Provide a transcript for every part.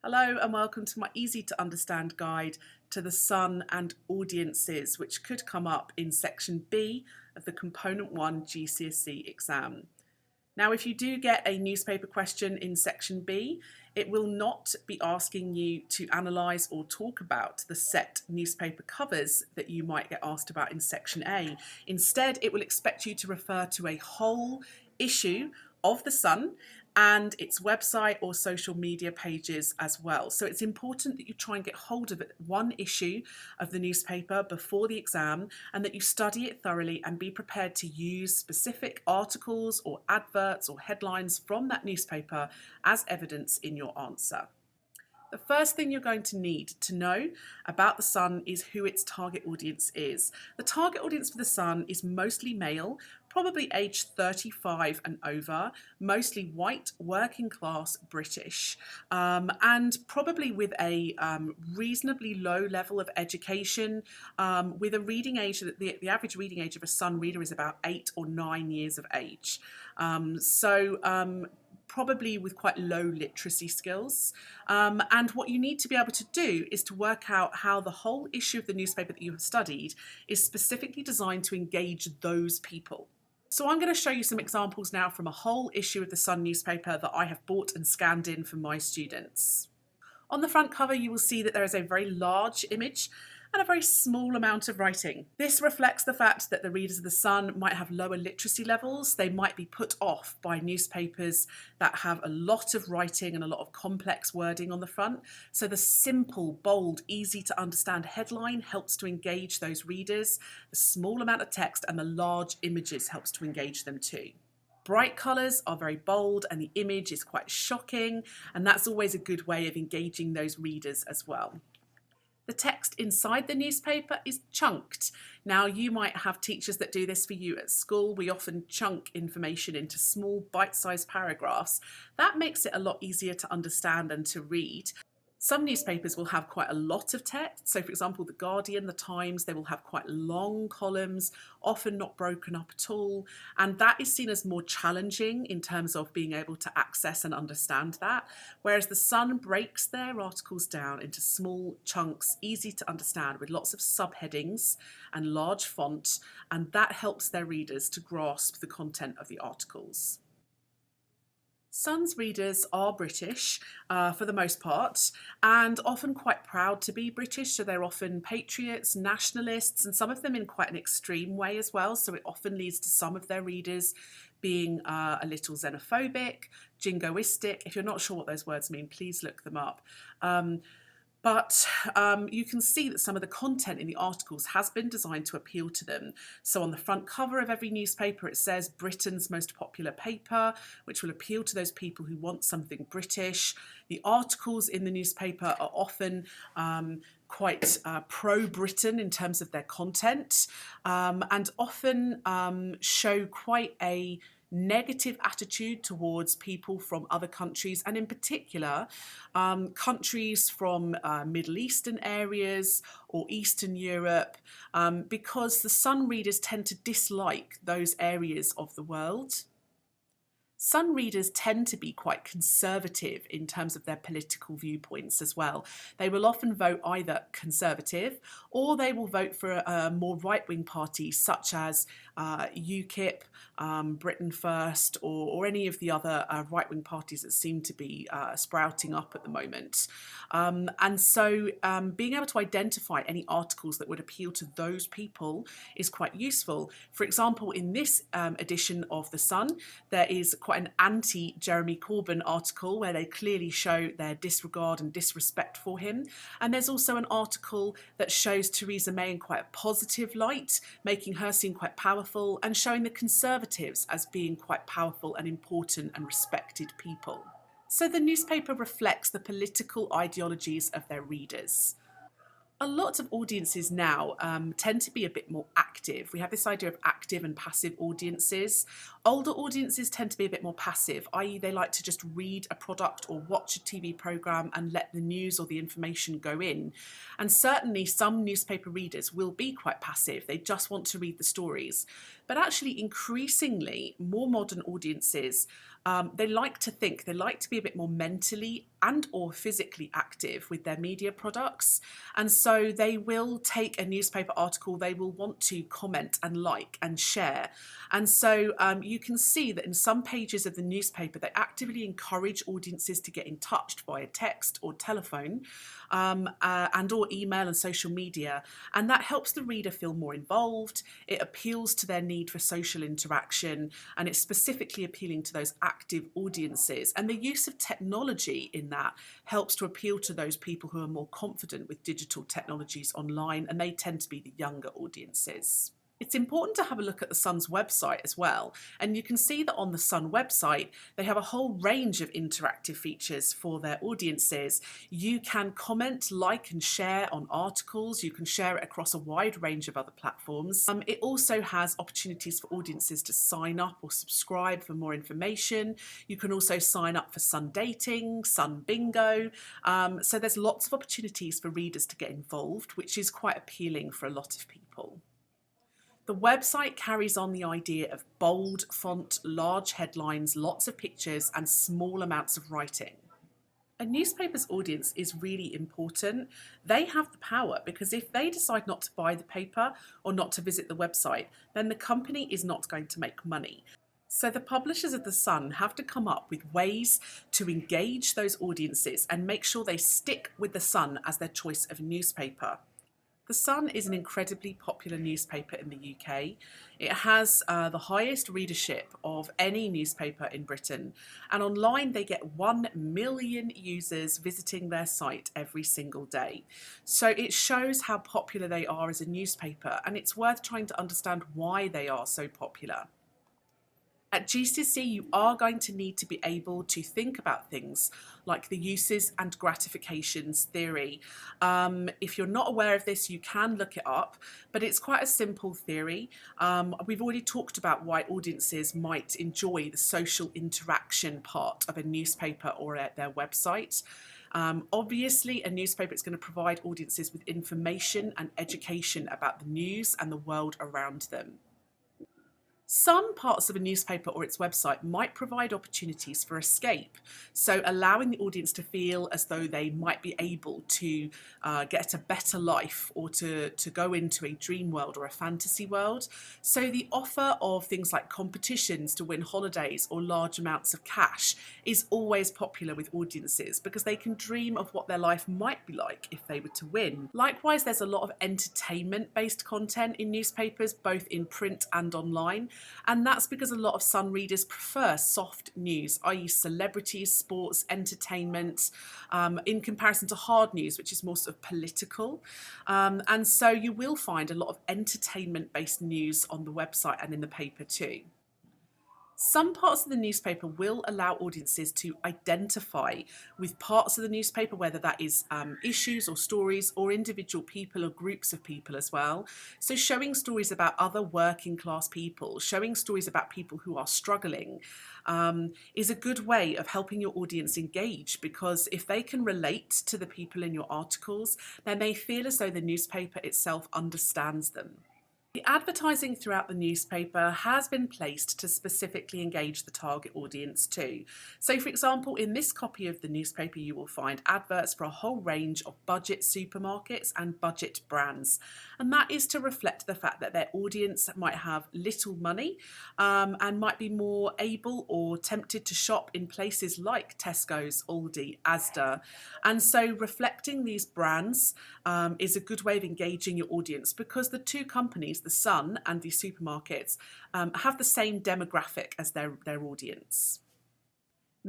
Hello and welcome to my easy to understand guide to the Sun and audiences, which could come up in section B of the component 1 GCSE exam. Now, if you do get a newspaper question in section B, it will not be asking you to analyse or talk about the set newspaper covers that you might get asked about in section A. Instead, it will expect you to refer to a whole issue of the Sun and its website or social media pages as well. So it's important that you try and get hold of one issue of the newspaper before the exam and that you study it thoroughly and be prepared to use specific articles or adverts or headlines from that newspaper as evidence in your answer. The first thing you're going to need to know about the Sun is who its target audience is. The target audience for the Sun is mostly male, probably aged 35 and over, mostly white, working class British, and probably with a reasonably low level of education, with a reading age, the average reading age of a Sun reader is about 8 or 9 years of age. Probably with quite low literacy skills. And what you need to be able to do is to work out how the whole issue of the newspaper that you have studied is specifically designed to engage those people. So I'm going to show you some examples now from a whole issue of the Sun newspaper that I have bought and scanned in for my students. On the front cover, you will see that there is a very large image and a very small amount of writing. This reflects the fact that the readers of the Sun might have lower literacy levels. They might be put off by newspapers that have a lot of writing and a lot of complex wording on the front. So the simple, bold, easy to understand headline helps to engage those readers. The small amount of text and the large images helps to engage them too. Bright colours are very bold and the image is quite shocking, and that's always a good way of engaging those readers as well. The text inside the newspaper is chunked. Now, you might have teachers that do this for you at school. We often chunk information into small bite-sized paragraphs. That makes it a lot easier to understand and to read. Some newspapers will have quite a lot of text. So for example, The Guardian, The Times, they will have quite long columns, often not broken up at all. And that is seen as more challenging in terms of being able to access and understand that. Whereas The Sun breaks their articles down into small chunks, easy to understand with lots of subheadings and large font. And that helps their readers to grasp the content of the articles. Sun's readers are British for the most part, and often quite proud to be British, so they're often patriots, nationalists, and some of them in quite an extreme way as well, so it often leads to some of their readers being a little xenophobic, jingoistic. If you're not sure what those words mean, please look them up. But you can see that some of the content in the articles has been designed to appeal to them. So on the front cover of every newspaper, it says Britain's most popular paper, which will appeal to those people who want something British. The articles in the newspaper are often quite pro-Britain in terms of their content, and often show quite a negative attitude towards people from other countries, and in particular countries from Middle Eastern areas or Eastern Europe, because the Sun readers tend to dislike those areas of the world. Sun readers tend to be quite conservative in terms of their political viewpoints as well. They will often vote either Conservative or they will vote for a more right-wing party such as UKIP, Britain First, or any of the other right-wing parties that seem to be sprouting up at the moment. And so being able to identify any articles that would appeal to those people is quite useful. For example, in this edition of The Sun, there is quite an anti-Jeremy Corbyn article where they clearly show their disregard and disrespect for him. And there's also an article that shows Theresa May in quite a positive light, making her seem quite powerful and showing the Conservatives as being quite powerful and important and respected people. So the newspaper reflects the political ideologies of their readers. A lot of audiences now tend to be a bit more active. We have this idea of active and passive audiences. Older audiences tend to be a bit more passive, i.e. they like to just read a product or watch a TV programme and let the news or the information go in. And certainly some newspaper readers will be quite passive. They just want to read the stories. But actually increasingly more modern audiences, they like to think, they like to be a bit more mentally and or physically active with their media products. And so they will take a newspaper article, they will want to comment and like and share. And so you can see that in some pages of the newspaper, they actively encourage audiences to get in touch via text or telephone and or email and social media. And that helps the reader feel more involved. It appeals to their need for social interaction, and it's specifically appealing to those active audiences. And the use of technology in that helps to appeal to those people who are more confident with digital technologies online, and they tend to be the younger audiences. It's important to have a look at the Sun's website as well, and you can see that on the Sun website they have a whole range of interactive features for their audiences. You can comment, like and share on articles, you can share it across a wide range of other platforms. It also has opportunities for audiences to sign up or subscribe for more information. You can also sign up for Sun Dating, Sun Bingo, so there's lots of opportunities for readers to get involved, which is quite appealing for a lot of people. The website carries on the idea of bold font, large headlines, lots of pictures, and small amounts of writing. A newspaper's audience is really important. They have the power because if they decide not to buy the paper or not to visit the website, then the company is not going to make money. So the publishers of The Sun have to come up with ways to engage those audiences and make sure they stick with The Sun as their choice of newspaper. The Sun is an incredibly popular newspaper in the UK. It has the highest readership of any newspaper in Britain, and online they get 1 million users visiting their site every single day. So it shows how popular they are as a newspaper, and it's worth trying to understand why they are so popular. At GCSE, you are going to need to be able to think about things like the uses and gratifications theory. If you're not aware of this, you can look it up, but it's quite a simple theory. We've already talked about why audiences might enjoy the social interaction part of a newspaper or their website. Obviously, a newspaper is going to provide audiences with information and education about the news and the world around them. Some parts of a newspaper or its website might provide opportunities for escape, so allowing the audience to feel as though they might be able to get a better life or to go into a dream world or a fantasy world. So the offer of things like competitions to win holidays or large amounts of cash is always popular with audiences because they can dream of what their life might be like if they were to win. Likewise, there's a lot of entertainment-based content in newspapers, both in print and online. And that's because a lot of Sun readers prefer soft news, i.e. celebrities, sports, entertainment, in comparison to hard news, which is more sort of political. And so you will find a lot of entertainment-based news on the website and in the paper too. Some parts of the newspaper will allow audiences to identify with parts of the newspaper, whether that is issues or stories or individual people or groups of people as well. So showing stories about other working class people, showing stories about people who are struggling is a good way of helping your audience engage, because if they can relate to the people in your articles, then they feel as though the newspaper itself understands them. The advertising throughout the newspaper has been placed to specifically engage the target audience too. So for example, in this copy of the newspaper you will find adverts for a whole range of budget supermarkets and budget brands. And that is to reflect the fact that their audience might have little money and might be more able or tempted to shop in places like Tesco's, Aldi, Asda. And so reflecting these brands is a good way of engaging your audience, because the two companies, the Sun and the supermarkets, have the same demographic as their audience.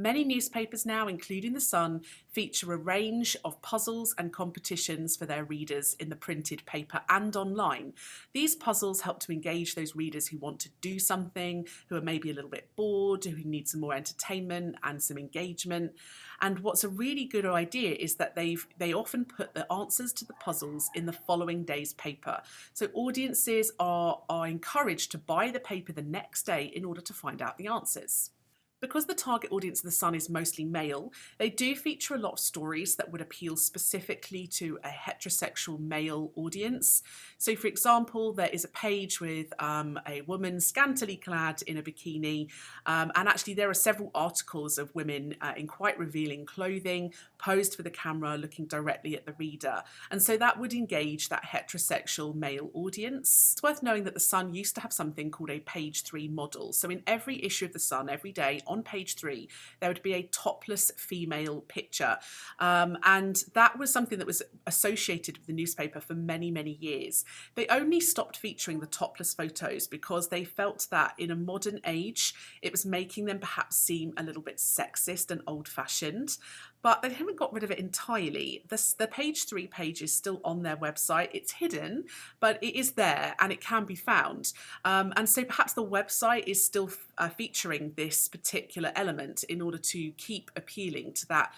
Many newspapers now, including The Sun, feature a range of puzzles and competitions for their readers in the printed paper and online. These puzzles help to engage those readers who want to do something, who are maybe a little bit bored, who need some more entertainment and some engagement. And what's a really good idea is that they often put the answers to the puzzles in the following day's paper. So audiences are encouraged to buy the paper the next day in order to find out the answers. Because the target audience of The Sun is mostly male, they do feature a lot of stories that would appeal specifically to a heterosexual male audience. So, for example, there is a page with a woman scantily clad in a bikini, and actually, there are several articles of women in quite revealing clothing posed for the camera looking directly at the reader. And so that would engage that heterosexual male audience. It's worth knowing that The Sun used to have something called a page 3 model. So, in every issue of The Sun, every day, on page 3, there would be a topless female picture. And that was something that was associated with the newspaper for many, many years. They only stopped featuring the topless photos because they felt that in a modern age, it was making them perhaps seem a little bit sexist and old-fashioned. But they haven't got rid of it entirely. The page 3 page is still on their website. It's hidden, but it is there and it can be found. And so perhaps the website is still featuring this particular element in order to keep appealing to that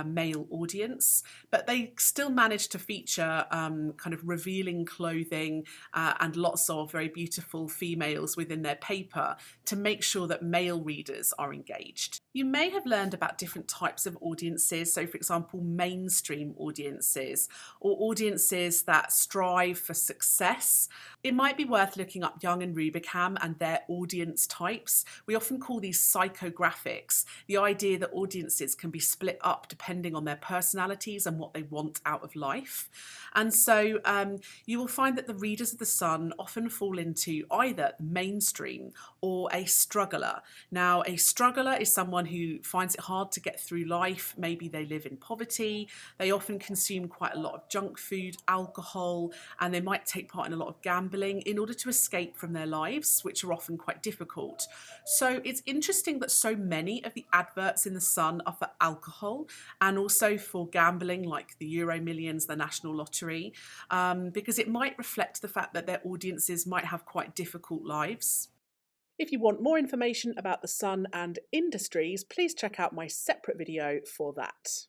male audience. But they still manage to feature kind of revealing clothing and lots of very beautiful females within their paper to make sure that male readers are engaged. You may have learned about different types of audiences. So, for example, mainstream audiences or audiences that strive for success. It might be worth looking up Young and Rubicam and their audience types. We often call these psychographics, the idea that audiences can be split up depending on their personalities and what they want out of life. And so you will find that the readers of The Sun often fall into either mainstream or a struggler. Now, a struggler is someone who finds it hard to get through life. Maybe they live in poverty. They often consume quite a lot of junk food, alcohol, and they might take part in a lot of gambling in order to escape from their lives, which are often quite difficult. So it's interesting that so many of the adverts in The Sun are for alcohol and also for gambling, like the Euro Millions, the National Lottery, because it might reflect the fact that their audiences might have quite difficult lives. If you want more information about The Sun and industries, please check out my separate video for that.